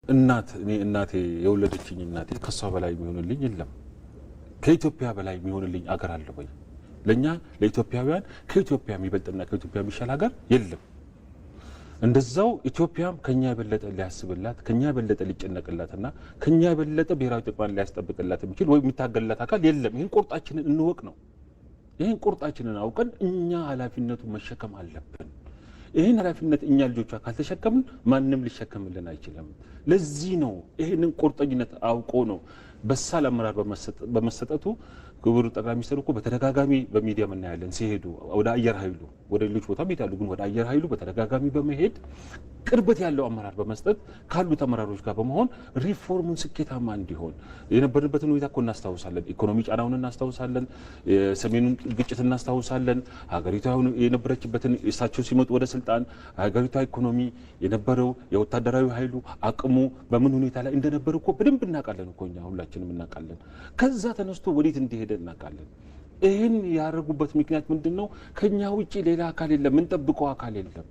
እናቴ የወለደችኝ እናቴ ከሷ በላይ የሚሆንልኝ የለም። ከኢትዮጵያ በላይ የሚሆንልኝ አገር አለ ወይ? ለኛ ለኢትዮጵያውያን ከኢትዮጵያ የሚበልጥና ከኢትዮጵያ የሚሻል ሀገር የለም። እንደዛው ኢትዮጵያም ከኛ የበለጠ ሊያስብላት ከኛ የበለጠ ሊጨነቅላትና ከኛ የበለጠ ብሔራዊ ጥቅሟን ሊያስጠብቅላት የሚችል ወይ የሚታገልላት አካል የለም። ይህን ቁርጣችንን እንወቅ ነው። ይህን ቁርጣችንን አውቀን እኛ ኃላፊነቱን መሸከም አለብን። ይህን ኃላፊነት እኛ ልጆቿ ካልተሸከምን ማንም ሊሸከምልን አይችልም። ለዚህ ነው ይህንን ቁርጠኝነት አውቆ ነው በሳል አመራር በመሰጠቱ ክቡር ጠቅላይ ሚኒስትሩ እኮ በተደጋጋሚ በሚዲያ እናያለን ሲሄዱ ወደ አየር ኃይሉ ወደ ሌሎች ቦታም ይሄዳሉ። ግን ወደ አየር ኃይሉ በተደጋጋሚ በመሄድ ቅርበት ያለው አመራር በመስጠት ካሉት አመራሮች ጋር በመሆን ሪፎርሙን ስኬታማ እንዲሆን የነበርንበትን ሁኔታ እኮ እናስታውሳለን። ኢኮኖሚ ጫናውን እናስታውሳለን። የሰሜኑን ግጭት እናስታውሳለን። ሀገሪቷ የነበረችበትን እሳቸው ሲመጡ ወደ ስልጣን ሀገሪቷ ኢኮኖሚ የነበረው የወታደራዊ ኃይሉ አቅሙ በምን ሁኔታ ላይ እንደነበረ እኮ በደንብ እናውቃለን እኮ እኛ ሁላችንም እናውቃለን። ከዛ ተነስቶ ወዴት እንደሄደ እናውቃለን። ይህን ያደረጉበት ምክንያት ምንድነው? ከኛ ውጪ ሌላ አካል የለም፣ ምን ጠብቀው አካል የለም።